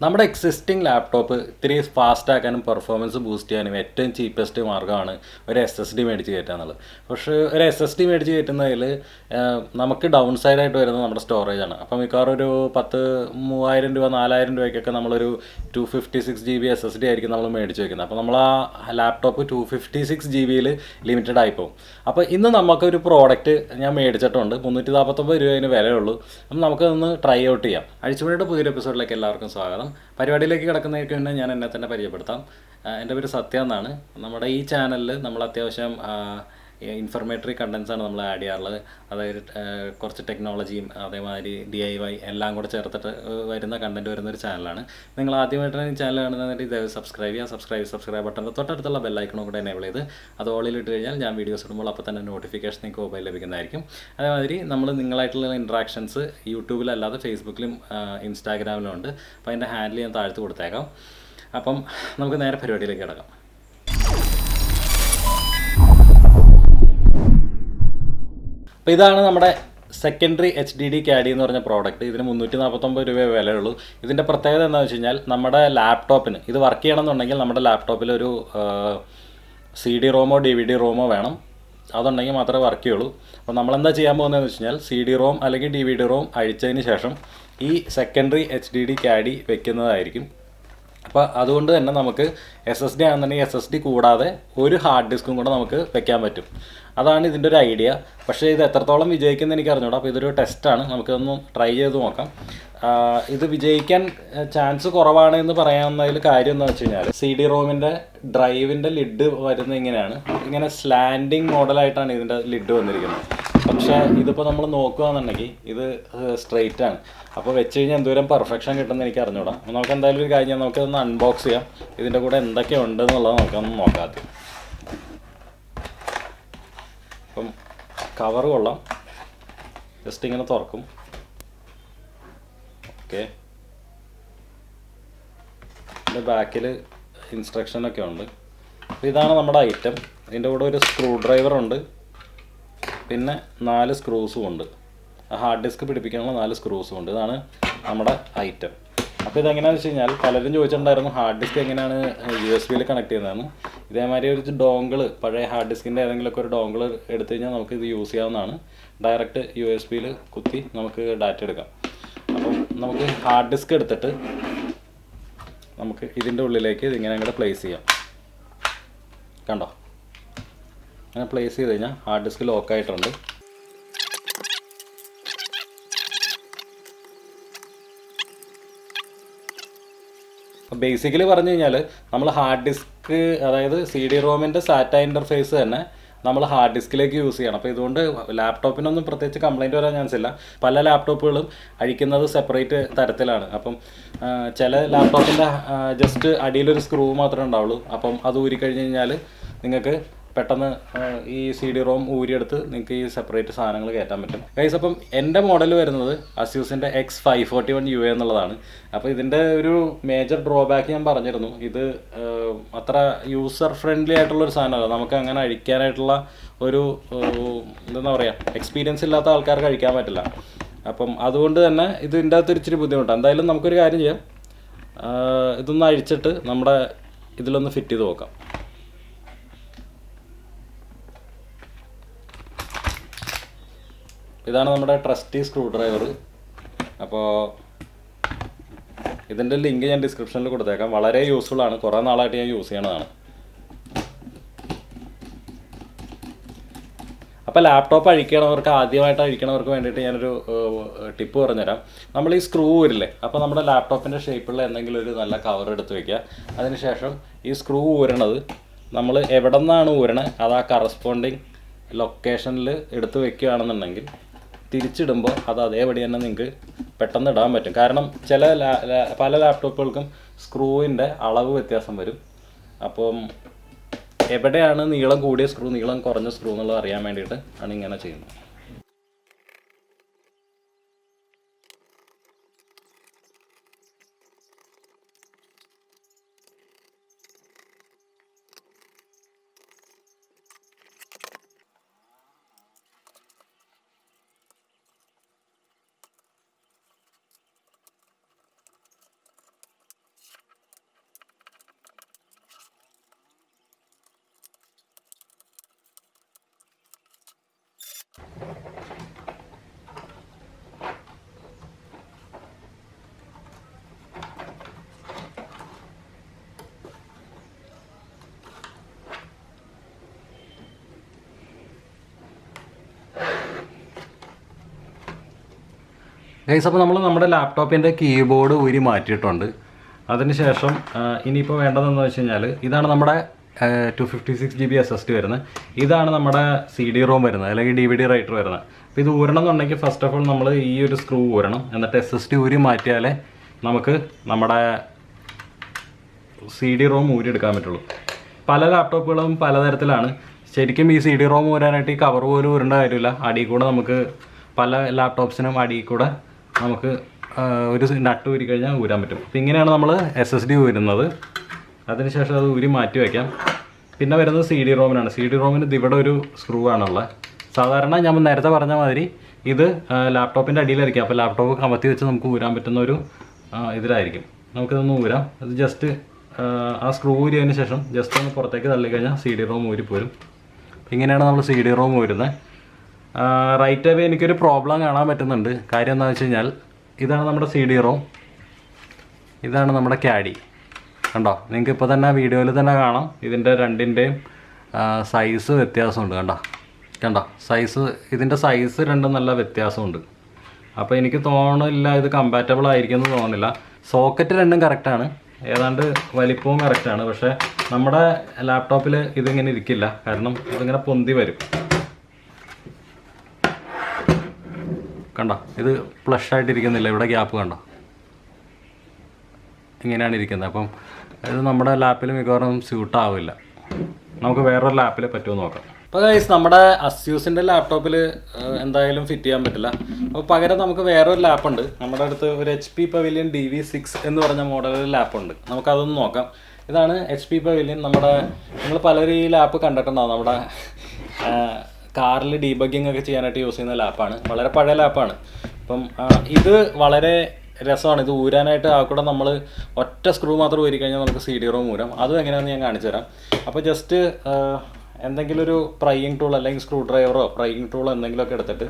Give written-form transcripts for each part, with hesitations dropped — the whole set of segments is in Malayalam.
നമ്മുടെ എക്സിസ്റ്റിംഗ് ലാപ്ടോപ്പ് ഇത്തിരി ഫാസ്റ്റ് ആക്കാനും പെർഫോമൻസ് ബൂസ്റ്റ് ചെയ്യാനും ഏറ്റവും ചീപ്പസ്റ്റ് മാർഗ്ഗമാണ് ഒരു എസ് എസ് ഡി മേടിച്ച് കയറ്റുക എന്നുള്ളത്. പക്ഷേ ഒരു എസ് എസ് ഡി മേടിച്ച് കയറ്റുന്നതിൽ നമുക്ക് ഡൗൺ സൈഡായിട്ട് വരുന്നത് നമ്മുടെ സ്റ്റോറേജാണ്. അപ്പോൾ മിക്കവാറും ഒരു 3000 രൂപ 4000 രൂപയ്ക്കൊക്കെ നമ്മളൊരു 256 GB എസ് എസ് ഡി ആയിരിക്കും നമ്മൾ മേടിച്ച് വയ്ക്കുന്നത്. അപ്പോൾ നമ്മൾ ആ ലാപ്ടോപ്പ് 256 GB ലിമിറ്റഡ് ആയിപ്പോവും. അപ്പോൾ ഇന്ന് നമുക്കൊരു പ്രോഡക്റ്റ് ഞാൻ മേടിച്ചിട്ടുണ്ട്. 349 രൂപ അതിന് വിലയുള്ളൂ. അപ്പം നമുക്കതൊന്ന് ട്രൈ ഔട്ട് ചെയ്യാം. അഴിച്ചുപണിയുടെ പുതിയൊരു എപ്പിസോഡിലേക്ക് എല്ലാവർക്കും സ്വാഗതം. പരിപാടിയിലേക്ക് കിടക്കുന്നതിന് മുന്നേ ഞാൻ എന്നെ തന്നെ പരിചയപ്പെടുത്താം. എൻ്റെ പേര് സത്യ എന്നാണ്. നമ്മുടെ ഈ ചാനലിൽ നമ്മൾ അത്യാവശ്യം ഇൻഫർമേറ്ററി കണ്ടൻസാണ് നമ്മൾ ആഡ് ചെയ്യാറുള്ളത്. അതായത് കുറച്ച് ടെക്നോളജിയും അതേമാതിരി DIY എല്ലാം കൂടെ ചേർത്തിട്ട് വരുന്ന കണ്ടൻറ്റ് വരുന്നൊരു ചാനലാണ്. നിങ്ങൾ ആദ്യമായിട്ടാണ് ഈ ചാനൽ കാണുന്നതിന് ദയവ് സബ്സ്ക്രൈബ് ചെയ്യുക. സബ്സ്ക്രൈബ് ബട്ടൻ്റെ തൊട്ടടുത്തുള്ള ബെല്ലൈക്കണും കൂടെ എനേബിൾ ചെയ്ത് അത് ഓളിൽ ഇട്ട് കഴിഞ്ഞാൽ ഞാൻ വീഡിയോസ് ഇടുമ്പോൾ അപ്പോൾ തന്നെ നോട്ടിഫിക്കേഷൻ നിങ്ങൾക്ക് മൊബൈൽ ലഭിക്കുന്നതായിരിക്കും. അതേമാതിരി നമ്മൾ നിങ്ങളായിട്ടുള്ള ഇൻട്രാക്ഷൻസ് യൂട്യൂബിലല്ലാതെ ഫേസ്ബുക്കിലും ഇൻസ്റ്റാഗ്രാമിലും ഉണ്ട്. അപ്പോൾ അതിൻ്റെ ഹാൻഡിൽ ഞാൻ താഴ്ത്ത് കൊടുത്തേക്കാം. അപ്പം നമുക്ക് നേരെ പരിപാടിയിലേക്ക് കിടക്കാം. അപ്പോൾ ഇതാണ് നമ്മുടെ സെക്കൻഡറി HDD CADD എന്ന് പറഞ്ഞ പ്രോഡക്റ്റ്. ഇതിന് 349 രൂപ വിലയുള്ളൂ. ഇതിൻ്റെ പ്രത്യേകത എന്താണെന്ന് വെച്ച് കഴിഞ്ഞാൽ നമ്മുടെ ലാപ്ടോപ്പിന് ഇത് വർക്ക് ചെയ്യണമെന്നുണ്ടെങ്കിൽ നമ്മുടെ ലാപ്ടോപ്പിൽ ഒരു CD ROMോ DVD ROMോ വേണം. അതുണ്ടെങ്കിൽ മാത്രമേ വർക്ക് ചെയ്യുള്ളൂ. അപ്പോൾ നമ്മളെന്താ ചെയ്യാൻ പോകുന്നതെന്ന് വെച്ച് കഴിഞ്ഞാൽ CD ROM അല്ലെങ്കിൽ DVD ROM അഴിച്ചതിന് ശേഷം ഈ സെക്കൻഡറി HDD CADD വെക്കുന്നതായിരിക്കും. അപ്പോൾ അതുകൊണ്ട് തന്നെ നമുക്ക് SSD ആണെന്നുണ്ടെങ്കിൽ SSD കൂടാതെ ഒരു ഹാർഡ് ഡിസ്കും കൂടെ നമുക്ക് വെക്കാൻ പറ്റും. അതാണ് ഇതിൻ്റെ ഒരു ഐഡിയ. പക്ഷേ ഇത് എത്രത്തോളം വിജയിക്കുമെന്ന് എനിക്ക് അറിഞ്ഞൂടാ. അപ്പോൾ ഇതൊരു ടെസ്റ്റാണ്. നമുക്കൊന്ന് ട്രൈ ചെയ്ത് നോക്കാം. ഇത് വിജയിക്കാൻ ചാൻസ് കുറവാണ് എന്ന് പറയാവുന്നതിൽ കാര്യം എന്താണെന്ന് വെച്ച് കഴിഞ്ഞാൽ CD ROMൻ്റെ ഡ്രൈവിൻ്റെ ലിഡ് വരുന്നത് ഇങ്ങനെ സ്ലാൻഡിങ് മോഡലായിട്ടാണ് ഇതിൻ്റെ ലിഡ് വന്നിരിക്കുന്നത്. പക്ഷേ ഇതിപ്പോൾ നമ്മൾ നോക്കുകയാണെന്നുണ്ടെങ്കിൽ ഇത് സ്ട്രെയിറ്റ് ആണ്. അപ്പോൾ വെച്ച് കഴിഞ്ഞാൽ എന്തോരം പെർഫെക്ഷൻ കിട്ടുമെന്ന് എനിക്ക് അറിഞ്ഞൂടാ. നമുക്ക് എന്തായാലും ഒരു കാര്യം നമുക്കതൊന്ന് അൺബോക്സ് ചെയ്യാം. ഇതിൻ്റെ കൂടെ എന്തൊക്കെ ഉണ്ടെന്നുള്ളത് നമുക്കൊന്ന് നോക്കാം ആദ്യം. അപ്പം കവർ കൊള്ളാം. ജസ്റ്റ് ഇങ്ങനെ തുറക്കും. ഓക്കെ, ഇതിൻ്റെ ബാക്കിൽ ഇൻസ്ട്രക്ഷനൊക്കെ ഉണ്ട്. അപ്പോൾ ഇതാണ് നമ്മുടെ ഐറ്റം. ഇതിൻ്റെ കൂടെ ഒരു സ്ക്രൂ ഡ്രൈവർ ഉണ്ട്, പിന്നെ 4 സ്ക്രൂസും ഉണ്ട്. ഹാർഡ് ഡിസ്ക് പിടിപ്പിക്കാനുള്ള 4 സ്ക്രൂസും ഉണ്ട്. ഇതാണ് നമ്മുടെ ഐറ്റം. അപ്പോൾ ഇതെങ്ങനെയാണെന്ന് വെച്ച് കഴിഞ്ഞാൽ പലരും ചോദിച്ചിട്ടുണ്ടായിരുന്നു ഹാർഡ് ഡിസ്ക് എങ്ങനെയാണ് USB കണക്ട് ചെയ്യുന്നതെന്ന്. ഇതേമാതിരി ഒരു ഡോങ്കിൾ, പഴയ ഹാർഡ് ഡിസ്കിൻ്റെ ഏതെങ്കിലുമൊക്കെ ഒരു ഡോങ്കിൾ എടുത്തു കഴിഞ്ഞാൽ നമുക്ക് ഇത് യൂസ് ചെയ്യാവുന്നതാണ്. ഡയറക്റ്റ് USB കുത്തി നമുക്ക് ഡാറ്റ എടുക്കാം. അപ്പം നമുക്ക് ഹാർഡ് ഡിസ്ക് എടുത്തിട്ട് നമുക്ക് ഇതിൻ്റെ ഉള്ളിലേക്ക് ഇതിങ്ങനെ അങ്ങോട്ട് പ്ലേസ് ചെയ്യാം. കണ്ടോ? അങ്ങനെ പ്ലേസ് ചെയ്ത് കഴിഞ്ഞാൽ ഹാർഡ് ഡിസ്ക് ലോക്കായിട്ടുണ്ട്. ബേസിക്കലി പറഞ്ഞു കഴിഞ്ഞാൽ നമ്മൾ ഹാർഡ് ഡിസ്ക്, അതായത് CD ROMൻ്റെ സാറ്റ ഇൻ്റർഫേസ് തന്നെ നമ്മൾ ഹാർഡ് ഡിസ്കിലേക്ക് യൂസ് ചെയ്യണം. അപ്പോൾ ഇതുകൊണ്ട് ലാപ്ടോപ്പിനൊന്നും പ്രത്യേകിച്ച് കംപ്ലയിൻറ്റ് വരാൻ ചാൻസ് ഇല്ല. പല ലാപ്ടോപ്പുകളും അഴിക്കുന്നത് സെപ്പറേറ്റ് തരത്തിലാണ്. അപ്പം ചില ലാപ്ടോപ്പിൻ്റെ ജസ്റ്റ് അടിയിലൊരു സ്ക്രൂ മാത്രമേ ഉണ്ടാവുള്ളൂ. അപ്പം അത് ഊരിക്കഴിഞ്ഞ് കഴിഞ്ഞാൽ നിങ്ങൾക്ക് പെട്ടെന്ന് ഈ CD ROM ഊരിയെടുത്ത് നിങ്ങൾക്ക് ഈ സെപ്പറേറ്റ് സാധനങ്ങൾ കയറ്റാൻ പറ്റും. ഗൈസ്, അപ്പം എൻ്റെ മോഡൽ വരുന്നത് അസ്യൂസിൻ്റെ X541UA എന്നുള്ളതാണ്. അപ്പോൾ ഇതിൻ്റെ ഒരു മേജർ ഡ്രോബാക്ക് ഞാൻ പറഞ്ഞിരുന്നു. ഇത് അത്ര യൂസർ ഫ്രണ്ട്ലി ആയിട്ടുള്ളൊരു സാധനമല്ല. നമുക്ക് അങ്ങനെ അഴിക്കാനായിട്ടുള്ള ഒരു എന്താ പറയുക, എക്സ്പീരിയൻസ് ഇല്ലാത്ത ആൾക്കാർക്ക് അഴിക്കാൻ പറ്റില്ല. അപ്പം അതുകൊണ്ട് തന്നെ ഇതിൻ്റെ അകത്തൊരു ഇച്ചിരി ബുദ്ധിമുട്ടാണ്. എന്തായാലും നമുക്കൊരു കാര്യം ചെയ്യാം. ഇതൊന്ന് അഴിച്ചിട്ട് നമ്മുടെ ഇതിലൊന്ന് ഫിറ്റ് ചെയ്ത് നോക്കാം. ഇതാണ് നമ്മുടെ ട്രസ്റ്റി സ്ക്രൂ ഡ്രൈവർ. അപ്പോൾ ഇതിൻ്റെ ലിങ്ക് ഞാൻ ഡിസ്ക്രിപ്ഷനിൽ കൊടുത്തേക്കാം. വളരെ യൂസ്ഫുൾ ആണ്. കുറേ നാളായിട്ട് ഞാൻ യൂസ് ചെയ്യണതാണ്. അപ്പോൾ ലാപ്ടോപ്പ് അഴിക്കണവർക്ക്, ആദ്യമായിട്ട് അഴിക്കണവർക്ക് വേണ്ടിയിട്ട് ഞാനൊരു ടിപ്പ് പറഞ്ഞുതരാം. നമ്മൾ ഈ സ്ക്രൂ ഊരില്ലേ, അപ്പോൾ നമ്മുടെ ലാപ്ടോപ്പിൻ്റെ ഷേപ്പിലുള്ള എന്തെങ്കിലും ഒരു നല്ല കവർ എടുത്ത് വയ്ക്കുക. അതിനുശേഷം ഈ സ്ക്രൂ ഊരണത് നമ്മൾ എവിടെ നിന്നാണ് ഊരണത് അത് ആ കറസ്പോണ്ടിങ് ലൊക്കേഷനിൽ എടുത്ത് വെക്കുകയാണെന്നുണ്ടെങ്കിൽ തിരിച്ചിടുമ്പോൾ അത് അതേപടി തന്നെ നിങ്ങൾക്ക് പെട്ടെന്ന് ഇടാൻ പറ്റും. കാരണം പല ലാപ്ടോപ്പുകൾക്കും സ്ക്രൂവിൻ്റെ അളവ് വ്യത്യാസം വരും. അപ്പം എവിടെയാണ് നീളം കൂടിയ സ്ക്രൂ, നീളം കുറഞ്ഞ സ്ക്രൂ എന്നുള്ളത് അറിയാൻ വേണ്ടിയിട്ട് ആണ് ഇങ്ങനെ ചെയ്യുന്നത്. ഗൈസ്, അപ്പോൾ നമ്മൾ നമ്മുടെ ലാപ്ടോപ്പിൻ്റെ കീബോർഡ് ഊരി മാറ്റിയിട്ടുണ്ട്. അതിനുശേഷം ഇനിയിപ്പോൾ വേണ്ടതെന്ന് വെച്ച് കഴിഞ്ഞാൽ ഇതാണ് നമ്മുടെ 256 GB SSD വരുന്നത്. ഇതാണ് നമ്മുടെ CD ROM വരുന്നത്, അല്ലെങ്കിൽ DVD റൈറ്റർ വരുന്നത്. അപ്പോൾ ഇത് ഊരണം എന്നുണ്ടെങ്കിൽ ഫസ്റ്റ് ഓഫ് ഓൾ നമ്മൾ ഈ ഒരു സ്ക്രൂ ഊരണം, എന്നിട്ട് SSD ഊരി മാറ്റിയാലേ നമുക്ക് നമ്മുടെ CD ROM ഊരി എടുക്കാൻ പറ്റുള്ളൂ. പല ലാപ്ടോപ്പുകളും പലതരത്തിലാണ്. ശരിക്കും ഈ CD ROM ഊരാനായിട്ട് ഈ കവർ പോലും ഊരേണ്ട കാര്യമില്ല. അടിയിൽ കൂടെ നമുക്ക് പല ലാപ്ടോപ്സിനും അടിയിൽ കൂടെ നമുക്ക് ഒരു നട്ട് ഊരി കഴിഞ്ഞാൽ ഊരാൻ പറ്റും. അപ്പോൾ ഇങ്ങനെയാണ് നമ്മൾ SSD ഊരുന്നത്. അതിനുശേഷം അത് ഊരി മാറ്റി വയ്ക്കാം. പിന്നെ വരുന്നത് CD ROMനാണ്. CD ROMന് ഇവിടെ ഒരു സ്ക്രൂ ആണുള്ളത്. സാധാരണ ഞാൻ നേരത്തെ പറഞ്ഞ മാതിരി ഇത് ലാപ്ടോപ്പിൻ്റെ അടിയിലായിരിക്കും. അപ്പോൾ ലാപ്ടോപ്പ് കമത്തി വെച്ച് നമുക്ക് ഊരാൻ പറ്റുന്ന ഒരു ഇതിലായിരിക്കും. നമുക്കിതൊന്ന് ഊരാം. അത് ജസ്റ്റ് ആ സ്ക്രൂ ഊരിയതിന് ശേഷം ജസ്റ്റ് ഒന്ന് പുറത്തേക്ക് തള്ളിക്കഴിഞ്ഞാൽ CD ROM ഊരിപ്പോരും. ഇങ്ങനെയാണ് നമ്മൾ CD ROM ഊരുന്നത്. റൈറ്റ് അവേ എനിക്കൊരു പ്രോബ്ലം കാണാൻ പറ്റുന്നുണ്ട്. കാര്യം എന്താണെന്ന് വെച്ച് കഴിഞ്ഞാൽ ഇതാണ് നമ്മുടെ CD ROM, ഇതാണ് നമ്മുടെ ക്യാഡി. കണ്ടോ, നിങ്ങൾക്ക് ഇപ്പോൾ തന്നെ വീഡിയോയിൽ തന്നെ കാണാം. ഇതിൻ്റെ രണ്ടിൻ്റെയും സൈസ് വ്യത്യാസമുണ്ട്. കണ്ടോ സൈസ്, ഇതിൻ്റെ സൈസ് രണ്ടും നല്ല വ്യത്യാസമുണ്ട്. അപ്പോൾ എനിക്ക് തോന്നുന്നില്ല ഇത് കമ്പാറ്റബിൾ ആയിരിക്കുമെന്ന് തോന്നുന്നില്ല. സോക്കറ്റ് രണ്ടും കറക്റ്റാണ്, ഏതാണ്ട് വലിപ്പവും കറക്റ്റാണ്. പക്ഷേ നമ്മുടെ ലാപ്ടോപ്പിൽ ഇതിങ്ങനെ ഇരിക്കില്ല, കാരണം ഇതിങ്ങനെ പൊന്തി വരും. കണ്ടോ, ഇത് ഫ്ലഷ് ആയിട്ടിരിക്കുന്നില്ല, ഇവിടെ ഗ്യാപ്പ് കണ്ടോ, ഇങ്ങനെയാണ് ഇരിക്കുന്നത്. അപ്പം ഇത് നമ്മുടെ ലാപ്പിൽ മിക്കവാറും സ്യൂട്ടാവില്ല. നമുക്ക് വേറൊരു ലാപ്പിൽ പറ്റുമോ നോക്കാം. അപ്പോൾ ഗൈസ്, നമ്മുടെ അസ്യൂസിൻ്റെ ലാപ്ടോപ്പിൽ എന്തായാലും ഫിറ്റ് ചെയ്യാൻ പറ്റില്ല. അപ്പോൾ പകരം നമുക്ക് വേറൊരു ലാപ്പുണ്ട്. നമ്മുടെ അടുത്ത് ഒരു HP Pavilion DV6 എന്ന് പറഞ്ഞ മോഡലിൽ ലാപ്പുണ്ട്. നമുക്കതൊന്ന് നോക്കാം. ഇതാണ് HP Pavilion. നിങ്ങൾ പലരും ഈ ലാപ്പ് കണ്ടിട്ടുണ്ടാവും. നമ്മുടെ കാറിൽ ഡീബഗ്ഗിംഗ് ഒക്കെ ചെയ്യാനായിട്ട് യൂസ് ചെയ്യുന്ന ലാപ്പാണ്. വളരെ പഴയ ലാപ്പാണ്. അപ്പം ഇത് വളരെ രസമാണ്. ഇത് ഊരാനായിട്ട് കൂടെ നമ്മൾ ഒറ്റ സ്ക്രൂ മാത്രം ഊരി കഴിഞ്ഞാൽ നമുക്ക് CD ROM ഊരാം. അതും എങ്ങനെയാണെന്ന് ഞാൻ കാണിച്ചു തരാം. അപ്പോൾ ജസ്റ്റ് എന്തെങ്കിലും ഒരു പ്രൈയിങ് ടൂൾ അല്ലെങ്കിൽ സ്ക്രൂ ഡ്രൈവറോ പ്രൈയിങ് ടൂളോ എന്തെങ്കിലുമൊക്കെ എടുത്തിട്ട്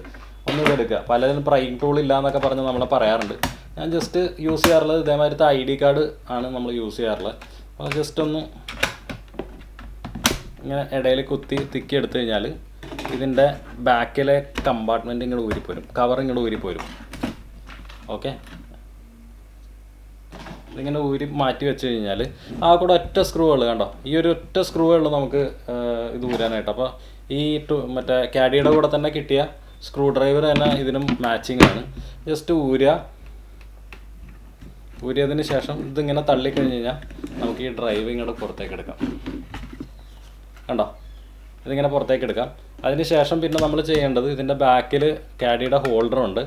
ഒന്ന് ഇതെടുക്കുക. പലതിനും പ്രൈയിങ് ടൂൾ ഇല്ല എന്നൊക്കെ പറഞ്ഞ് നമ്മളെ പറയാറുണ്ട്. ഞാൻ ജസ്റ്റ് യൂസ് ചെയ്യാറുള്ളത് ഇതേമാതിരത്തെ ID കാർഡ് ആണ് നമ്മൾ യൂസ് ചെയ്യാറുള്ളത്. അപ്പോൾ ജസ്റ്റ് ഒന്ന് ഇങ്ങനെ ഇടയിൽ കുത്തി തിക്കി എടുത്തു കഴിഞ്ഞാൽ ഇതിൻ്റെ ബാക്കിലെ കമ്പാർട്ട്മെൻറ്റ് ഇങ്ങോട്ട് ഊരിപ്പോരും, കവർ ഇങ്ങോട്ട് ഊരിപ്പോരും. ഓക്കെ, ഇതിങ്ങനെ ഊരി മാറ്റി വെച്ച് കഴിഞ്ഞാൽ കൂടെ ഒറ്റ സ്ക്രൂകൾ കണ്ടോ, ഈ ഒരു ഒറ്റ സ്ക്രൂവുള്ളൂ നമുക്ക് ഇത് ഊരാനായിട്ട്. അപ്പോൾ ഈ മറ്റേ ക്യാഡിയുടെ കൂടെ തന്നെ കിട്ടിയ സ്ക്രൂ ഡ്രൈവർ തന്നെ ഇതിനും മാച്ചിങ് ആണ്. ജസ്റ്റ് ഊരിയതിന് ശേഷം ഇതിങ്ങനെ തള്ളിക്കഴിഞ്ഞ് കഴിഞ്ഞാൽ നമുക്ക് ഈ ഡ്രൈവ് ഇങ്ങോട്ട് പുറത്തേക്ക് എടുക്കാം. കണ്ടോ, ഇതിങ്ങനെ പുറത്തേക്ക് എടുക്കാം. അതിന് ശേഷം പിന്നെ നമ്മൾ ചെയ്യേണ്ടത് ഇതിൻ്റെ ബാക്കിൽ ക്യാഡിയുടെ ഹോൾഡറുണ്ട്.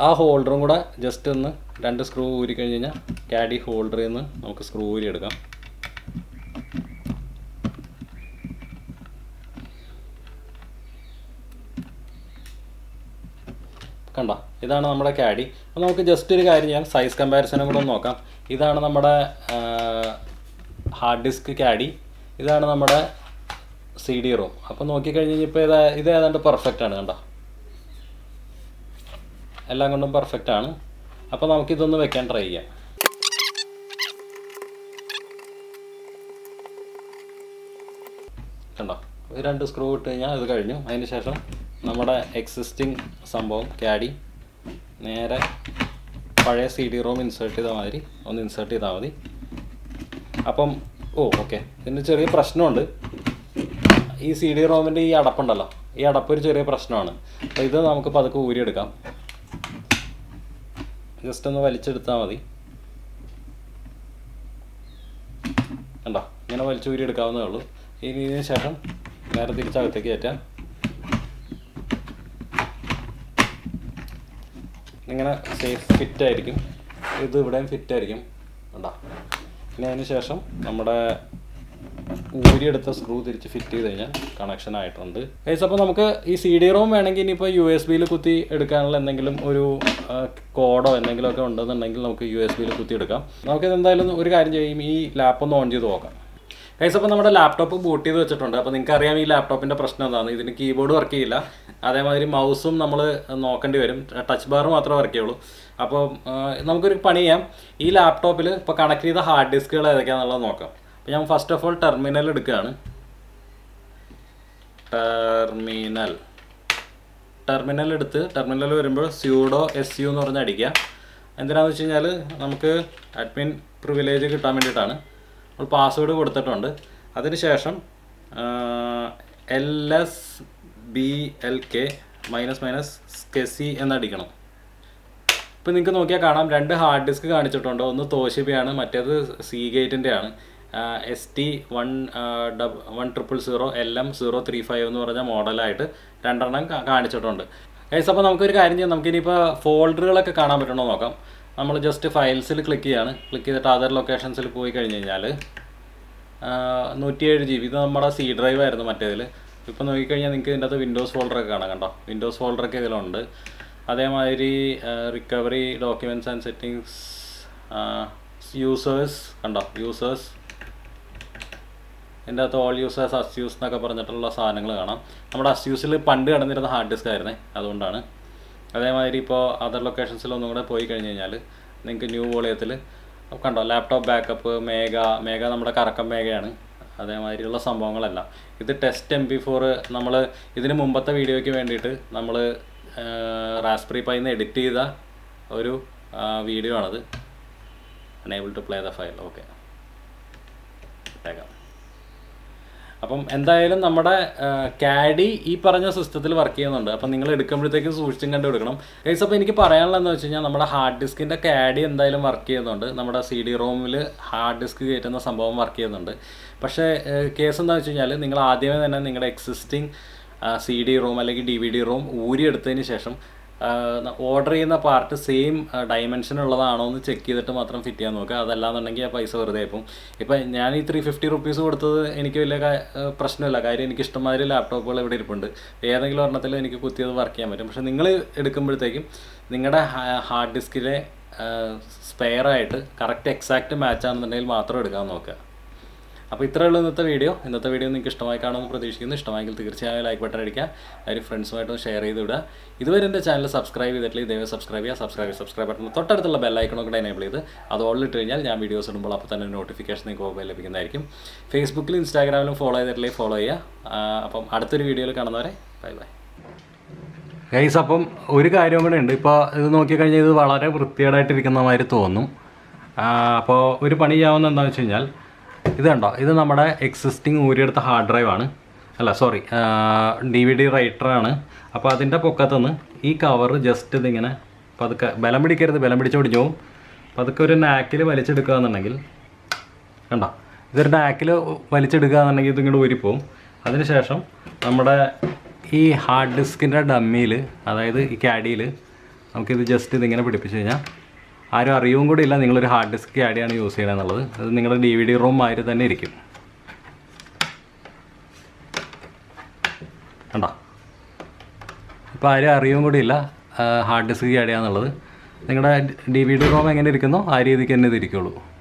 ആ ഹോൾഡറും കൂടെ ജസ്റ്റ് ഒന്ന് 2 സ്ക്രൂ ഊരി കഴിഞ്ഞ് കഴിഞ്ഞാൽ ക്യാഡി ഹോൾഡറിൽ നിന്ന് നമുക്ക് സ്ക്രൂ ഊരി എടുക്കാം. കണ്ടോ, ഇതാണ് നമ്മുടെ ക്യാഡി. അപ്പോൾ നമുക്ക് ജസ്റ്റ് ഒരു കാര്യം ചെയ്യാം, സൈസ് കമ്പാരിസനും കൂടെ ഒന്ന് നോക്കാം. ഇതാണ് നമ്മുടെ ഹാർഡ് ഡിസ്ക് ക്യാഡി, ഇതാണ് നമ്മുടെ CD ROM. അപ്പോൾ നോക്കിക്കഴിഞ്ഞ് ഇപ്പോൾ ഇത് ഏതാണ്ട് പെർഫെക്റ്റ് ആണ്. കണ്ടോ, എല്ലാം കൊണ്ടും പെർഫെക്റ്റ് ആണ്. അപ്പോൾ നമുക്കിതൊന്ന് വെക്കാൻ ട്രൈ ചെയ്യാം. കണ്ടോ, 2 സ്ക്രൂ ഇട്ട് കഴിഞ്ഞാൽ ഇത് കഴിഞ്ഞു. അതിന് ശേഷം നമ്മുടെ എക്സിസ്റ്റിംഗ് സംഭവം ക്യാഡി നേരെ പഴയ CD ROM ഇൻസേർട്ട് ചെയ്താൽ മാതിരി ഒന്ന് ഇൻസേർട്ട് ചെയ്താൽ മതി. അപ്പം ഓക്കെ, ഇതിന് ചെറിയ പ്രശ്നമുണ്ട്. ഈ CD ROMൻ്റെ ഈ അടപ്പുണ്ടല്ലോ, ഈ അടപ്പ് ഒരു ചെറിയ പ്രശ്നമാണ്. അപ്പോൾ ഇത് നമുക്ക് പതുക്കെ ഊരിയെടുക്കാം. ജസ്റ്റ് ഒന്ന് വലിച്ചെടുത്താൽ മതി. കണ്ടോ, ഇങ്ങനെ വലിച്ചൂരി എടുക്കാവുന്നതേ ഉള്ളൂ. ഇതിന് ശേഷം നേരെ തിരിച്ചകത്തേക്ക് കയറ്റാം. ഇങ്ങനെ സേഫ് ഫിറ്റായിരിക്കും. ഇത് ഇവിടെയും ഫിറ്റായിരിക്കും. കണ്ടോ, ഇനി അതിന് ശേഷം നമ്മുടെ ഊരിയെടുത്ത സ്ക്രൂ തിരിച്ച് ഫിറ്റ് ചെയ്ത് കഴിഞ്ഞാൽ കണക്ഷൻ ആയിട്ടുണ്ട്. ഗൈസ്, അപ്പോൾ നമുക്ക് ഈ CD ROM വേണമെങ്കിൽ ഇനിയിപ്പോൾ USB-യിൽ കുത്തി എടുക്കാനുള്ള എന്തെങ്കിലും ഒരു കോഡോ എന്തെങ്കിലുമൊക്കെ ഉണ്ടെന്നുണ്ടെങ്കിൽ നമുക്ക് USB-യിൽ കുത്തി എടുക്കാം. നമുക്കിത് എന്തായാലും ഒരു കാര്യം ചെയ്യും, ഈ ലാപ്പ് ഒന്ന് ഓൺ ചെയ്ത് നോക്കാം. ഗൈസ്, അപ്പോൾ നമ്മുടെ ലാപ്ടോപ്പ് ബൂട്ട് ചെയ്ത് വെച്ചിട്ടുണ്ട്. അപ്പോൾ നിങ്ങൾക്ക് അറിയാം ഈ ലാപ്ടോപ്പിൻ്റെ പ്രശ്നം എന്താണ്. ഇതിന് കീബോർഡ് വർക്ക് ചെയ്യില്ല, അതേമാതിരി മൗസും നമ്മൾ നോക്കേണ്ടി വരും, ടച്ച് ബാർ മാത്രമേ വർക്ക് ചെയ്യുള്ളൂ. അപ്പോൾ നമുക്കൊരു പണി ചെയ്യാം, ഈ ലാപ്ടോപ്പിൽ ഇപ്പോൾ കണക്ട് ചെയ്ത ഹാർഡ് ഡിസ്കുകൾ ഏതൊക്കെയാണെന്നുള്ളത് നോക്കാം. അപ്പോൾ ഞാൻ ഫസ്റ്റ് ഓഫ് ഓൾ ടെർമിനൽ എടുക്കുകയാണ്. ടെർമിനൽ ടെർമിനൽ വരുമ്പോൾ സ്യൂഡോ SU എന്ന് പറഞ്ഞ് അടിക്കുക. എന്തിനാണെന്ന് വെച്ച് കഴിഞ്ഞാൽ നമുക്ക് അഡ്മിൻ പ്രിവിലേജ് കിട്ടാൻ വേണ്ടിയിട്ടാണ്. നമ്മൾ പാസ്വേഡ് കൊടുത്തിട്ടുണ്ട്. അതിനുശേഷം LSBLK -SCSI എന്നടിക്കണം. ഇപ്പോൾ നിങ്ങൾക്ക് നോക്കിയാൽ കാണാം 2 ഹാർഡ് ഡിസ്ക് കാണിച്ചിട്ടുണ്ട്. ഒന്ന് തോഷിബയാണ്, മറ്റേത് സീഗേറ്റിൻ്റെ ആണ്. ST1000 LM035 എന്ന് പറഞ്ഞ മോഡലായിട്ട് 2 കാണിച്ചിട്ടുണ്ട്. ഗൈസ്, അപ്പോൾ നമുക്കൊരു കാര്യം ചെയ്യാം. നമുക്കിനിയിപ്പോൾ ഫോൾഡറുകളൊക്കെ കാണാൻ പറ്റണോ നോക്കാം. നമ്മൾ ജസ്റ്റ് ഫയൽസിൽ ക്ലിക്ക് ചെയ്തിട്ട് അതർ ലൊക്കേഷൻസിൽ പോയി കഴിഞ്ഞ് കഴിഞ്ഞാൽ 107 GB ഇത് നമ്മുടെ C ഡ്രൈവ് ആയിരുന്നു മറ്റേതിൽ. ഇപ്പോൾ നോക്കിക്കഴിഞ്ഞാൽ നിങ്ങൾക്ക് ഇതിൻ്റെ അകത്ത് വിൻഡോസ് ഫോൾഡറൊക്കെ കാണാം. കണ്ടോ, വിൻഡോസ് ഫോൾഡറൊക്കെ ഇതിലുണ്ട്. അതേമാതിരി recovery, documents and settings, users കണ്ടോ, യൂസേഴ്സ് ഇതിൻ്റെ അകത്ത് ഓൾ യൂസേഴ്സ്, അസ്യൂസ് എന്നൊക്കെ പറഞ്ഞിട്ടുള്ള സാധനങ്ങൾ കാണാം. നമ്മുടെ അസ്യൂസിൽ പണ്ട് കിടന്നിരുന്ന ഹാർഡ് ഡിസ്ക് ആയിരുന്നേ, അതുകൊണ്ടാണ്. അതേമാതിരി ഇപ്പോൾ അതർ ലൊക്കേഷൻസിൽ ഒന്നും കൂടെ പോയി കഴിഞ്ഞ് കഴിഞ്ഞാൽ നിങ്ങൾക്ക് ന്യൂ വോളിയത്തിൽ കണ്ടോ ലാപ്ടോപ്പ് ബാക്കപ്പ്, മേഘ നമ്മുടെ കറക്കം മേഘയാണ്. അതേമാതിരിയുള്ള സംഭവങ്ങളെല്ലാം. ഇത് ടെസ്റ്റ് MP4 നമ്മൾ ഇതിന് മുമ്പത്തെ വീഡിയോയ്ക്ക് വേണ്ടിയിട്ട് നമ്മൾ റാസ്ബെറി പൈന്ന് എഡിറ്റ് ചെയ്ത ഒരു വീഡിയോ ആണത്. Unable to play the file. Okay, ഇട്ടേക്കാം. അപ്പം എന്തായാലും നമ്മുടെ കാഡി ഈ പറഞ്ഞ സിസ്റ്റത്തിൽ വർക്ക് ചെയ്യുന്നുണ്ട്. അപ്പം നിങ്ങൾ എടുക്കുമ്പോഴത്തേക്കും സൂക്ഷിച്ചും കണ്ടു എടുക്കണം ഗൈസ്. അപ്പോൾ എനിക്ക് പറയാനുള്ളതെന്ന് വെച്ച് കഴിഞ്ഞാൽ നമ്മുടെ ഹാർഡ് ഡിസ്കിൻ്റെ കാഡി എന്തായാലും വർക്ക് ചെയ്യുന്നുണ്ട്. നമ്മുടെ CD-ROM ഹാർഡ് ഡിസ്ക് കയറ്റുന്ന സംഭവം വർക്ക് ചെയ്യുന്നുണ്ട്. പക്ഷേ കേസ് എന്താണെന്ന് വെച്ച് കഴിഞ്ഞാൽ നിങ്ങൾ ആദ്യമേ തന്നെ നിങ്ങളുടെ എക്സിസ്റ്റിംഗ് CD-ROM അല്ലെങ്കിൽ DVD-ROM ഊരിയെടുത്തതിന് ശേഷം ഓർഡർ ചെയ്യുന്ന പാർട്ട് സെയിം ഡയമെൻഷൻ ഉള്ളതാണോ എന്ന് ചെക്ക് ചെയ്തിട്ട് മാത്രം ഫിറ്റ് ചെയ്യാൻ നോക്കുക. അതല്ലാന്നുണ്ടെങ്കിൽ ആ പൈസ വെറുതെ ആയിപ്പോൾ. ഇപ്പം ഞാൻ ഈ 350 റുപ്പീസ് കൊടുത്തത് എനിക്ക് വലിയ പ്രശ്നമില്ല. കാര്യം എനിക്ക് ഇഷ്ടംമാതിരി ലാപ്ടോപ്പുകൾ ഇവിടെ ഇരിപ്പുണ്ട്. ഏതെങ്കിലും ഒരെണ്ണത്തിൽ എനിക്ക് കുത്തിയത് വർക്ക് ചെയ്യാൻ പറ്റും. പക്ഷേ നിങ്ങൾ എടുക്കുമ്പോഴത്തേക്കും നിങ്ങളുടെ ഹാർഡ് ഡിസ്കിലെ സ്പെയറായിട്ട് കറക്റ്റ് എക്സാക്റ്റ് മാച്ച് ആണെന്നുണ്ടെങ്കിൽ മാത്രം എടുക്കാൻ നോക്കുക. അപ്പോൾ ഇത്രയുള്ള ഇന്നത്തെ വീഡിയോ നിങ്ങൾക്ക് ഇഷ്ടമായി കാണുമെന്ന് പ്രതീക്ഷിക്കുന്നു. ഇഷ്ടമായെങ്കിൽ തീർച്ചയായും ലൈക്ക് ബട്ടൺ അടിക്കുക. ഒരു ഫ്രണ്ട്സുമായിട്ടും ഷെയർ ചെയ്ത് വിടുക. ഇതുവരെ എൻ്റെ ചാനൽ സബ്സ്ക്രൈബ് ചെയ്തിട്ടില്ലെങ്കിൽ ദയവായി സബ്സ്ക്രൈബ് ചെയ്യുക. സബ്സ്ക്രൈബ് ബട്ടൺ തൊട്ടടുത്തുള്ള ബെല്ലൈക്കണൊക്കെ എനേബിൾ ചെയ്ത് അത് ഓൾ ഇട്ട് കഴിഞ്ഞാൽ ഞാൻ വീഡിയോസ് ഇടുമ്പോൾ അപ്പോൾ തന്നെ നോട്ടിഫിക്കേഷൻ നിങ്ങൾക്ക് മൊബൈൽ ലഭിക്കുന്നതായിരിക്കും. ഫേസ്ബുക്കിലും ഇൻസ്റ്റാഗ്രാമിലും ഫോളോ ചെയ്തിട്ടില്ലെങ്കിൽ ഫോളോ ചെയ്യുക. അപ്പം അടുത്തൊരു വീഡിയോയിൽ കാണുന്നവരെ ബൈ. ഗൈസ്, അപ്പം ഒരു കാര്യം കൂടെ ഉണ്ട്. ഇപ്പോൾ ഇത് നോക്കിക്കഴിഞ്ഞാൽ ഇത് വളരെ വൃത്തികേടായിട്ടിരിക്കുന്ന മാതിരി തോന്നും. അപ്പോൾ ഒരു പണി ചെയ്യാവുന്ന എന്താണെന്ന് വെച്ച് കഴിഞ്ഞാൽ ഇത് കണ്ടോ, ഇത് നമ്മുടെ എക്സിസ്റ്റിംഗ് ഊരിയെടുത്ത ഹാർഡ് ഡ്രൈവാണ്. DVD റൈറ്ററാണ്. അപ്പോൾ അതിൻ്റെ പൊക്കത്തുനിന്ന് ഈ കവർ ജസ്റ്റ് ഇതിങ്ങനെ പതുക്കെ ബലം പിടിക്കരുത്, ബലം പിടിച്ച് പിടിച്ചു പോകും. പതുക്കെ ഒരു നാക്കിൽ വലിച്ചെടുക്കുക എന്നുണ്ടെങ്കിൽ കണ്ടോ, ഇതൊരു നാക്കിൽ വലിച്ചെടുക്കുക എന്നുണ്ടെങ്കിൽ ഇതിങ്ങോട്ട് ഊരിപ്പോവും. അതിനുശേഷം നമ്മുടെ ഈ ഹാർഡ് ഡിസ്കിൻ്റെ ഡമ്മിയിൽ, അതായത് ഈ കാഡിയിൽ നമുക്കിത് ജസ്റ്റ് ഇതിങ്ങനെ പിടിപ്പിച്ച് കഴിഞ്ഞാൽ ആരും അറിയും കൂടി ഇല്ല നിങ്ങളൊരു ഹാർഡ് ഡിസ്ക് കാഡിയാണ് യൂസ് ചെയ്യണമെന്നുള്ളത്. അത് നിങ്ങളുടെ DVD-ROM ആയിട്ട് തന്നെ ഇരിക്കും. കണ്ടോ, ഇപ്പോൾ ആരും അറിയും കൂടി ഇല്ല ഹാർഡ് ഡിസ്ക് കാഡിയാന്നുള്ളത്. നിങ്ങളുടെ DVD-ROM എങ്ങനെ ഇരിക്കുന്നോ ആ രീതിക്ക് തന്നെ ഇതിരിക്കുള്ളൂ.